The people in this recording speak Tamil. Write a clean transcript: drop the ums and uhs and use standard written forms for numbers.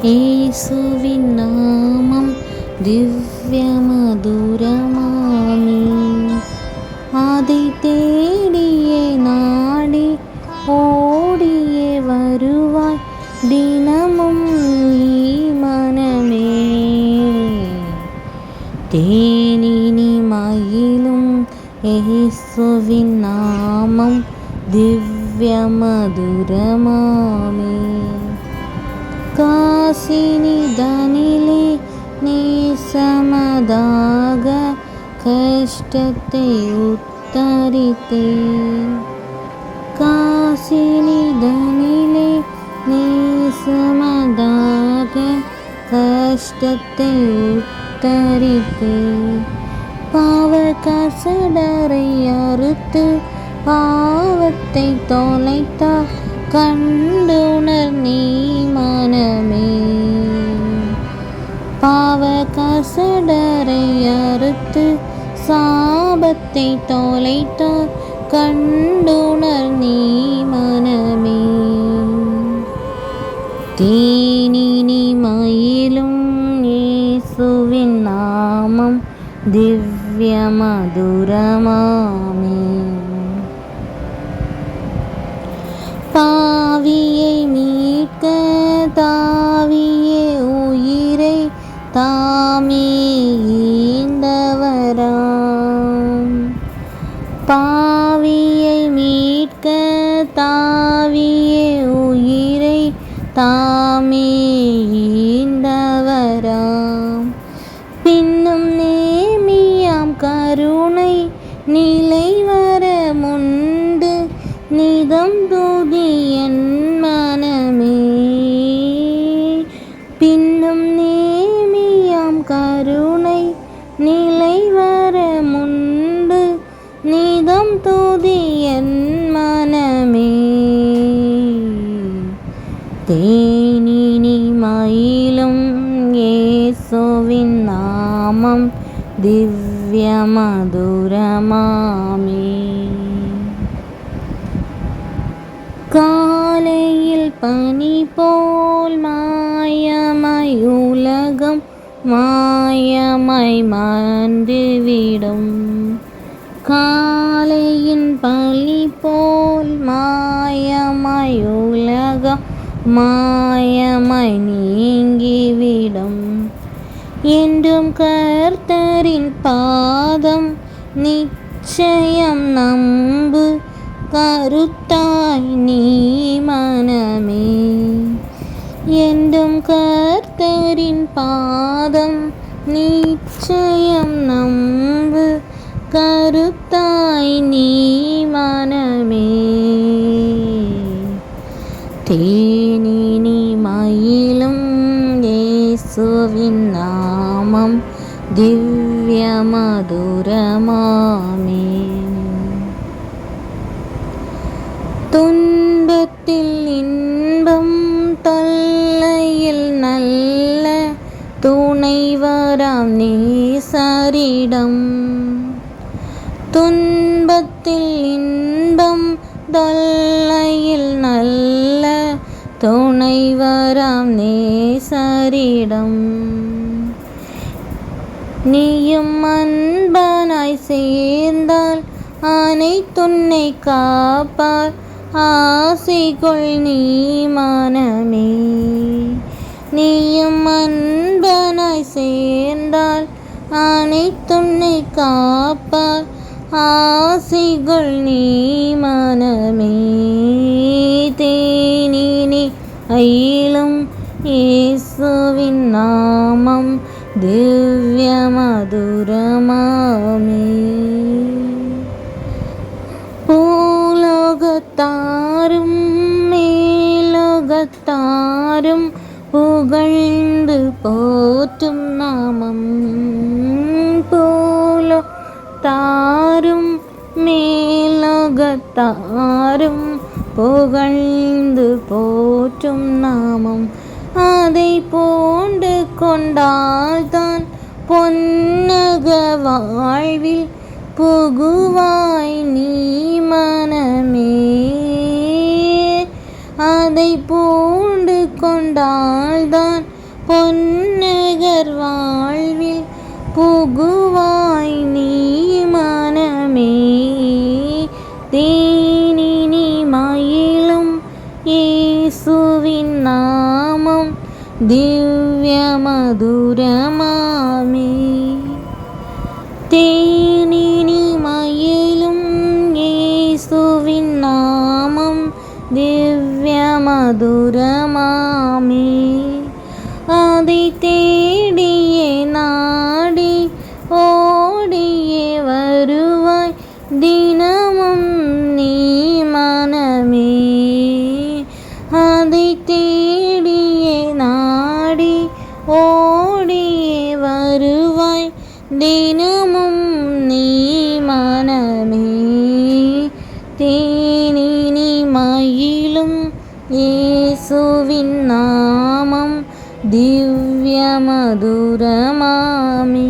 இயேசுவின் நாமம் திவ்ய மதுரமாமே. அதை தேடியே நாடி ஓடியே வருவாய் தினமும் நீ மனமே. தேனினி மயிலும் இயேசுவின் நாமம் திவ்ய மதுரமாமே. காசினி தனிலே நேசமதாக கஷ்டத்தை உத்தரித்தே. காசினி தனிலே நேசமதாக கஷ்டத்தை உத்தரித்தே. பாவ கசடரை அறுத்து பாவத்தை தொலைத்தார் கண்டுணர் நீ மனமே. பாவ கசடரை அறுத்து சாபத்தை தொலைத்தார் கண்டுணர் நீ மனமே. தேனினி மயிலும் இயேசுவின் நாமம் திவ்ய மதுரமாமே. பாவியை மீட்க தாவியே உயிரை தாமே ஈந்தவராம். பாவியை மீட்க தாவியே உயிரை தாமே ஈந்தவராம். பின்னும் நேமியாம் கருணை நிலைவர முண்டு நிதம் தூதி என் மனமே. பின்னும் நேமியாம் கருணை நிலைவர முண்டு நிதம் தூதி என் மனமே. தேனினி மயிலும் இயேசுவின் நாமம் திவ்ய மதுரமாமே. காலையில் பனி போல் மாயமாய் உலகம் மாயமாய் மாண்டுவிடும். காலையின் பனி போல் மாயமாய் உலகம் மாயமாய் நீங்கிவிடும். என்றும் கர்த்தரின் பாதம் நிச்சயம் நம்பு கருத்தாய் நீ மனமே. என்றும் கர்த்தரின் பாதம் நிச்சயம் நம்பு கருத்தாய் நீ மனமே. தேனினி மயிலும் இயேசுவின் நாமம் திவ்ய மதுரமாமே. துன்பத்தில் இன்பம் தொல்லையில் நல்ல துணைவராம் நேசரிடம். துன்பத்தில் இன்பம் தொல்லையில் நல்ல துணைவராம் நேசரிடம். நீயும் அன்பனாய் சேர்ந்தால் அனைத்துன்னை காப்பார் ஆசைகொள் நீ மனமே. நீயும் அன்பனாய் சேர்ந்தால் அனைத்துன்னை காப்பார் ஆசைகொள் நீ மனமே. தேனினி மயிலும் இயேசுவின் நாமம் திவ்ய மதுரமாமே. பூலோகத்தாரும் மேலோகத்தாரும் புகழ்ந்து போற்றும் நாமம். பூலோகத்தாரும் மேலோகத்தாரும் புகழ்ந்து போற்றும் நாமம். அதை போண்டு கொண்டால்தான் பொன்னக வாழ்வில் புகுவாய் நீ மனமே. அதை பூண்டு கொண்டால்தான் திவ்யமதுரமாமே. தேனினி மயிலும் இயேசுவின் நாமம் திவ்யமதுரமாமே. அதை தேடியே நாடி ஓடியே வருவாய் தினமும் நீ மனமே. அதை தேடியே நாடி ஓடியே வருவாய் தினமும் நீ மனமே. தேனினி மயிலும் இயேசுவின் நாமம் திவ்யமதுரமாமே.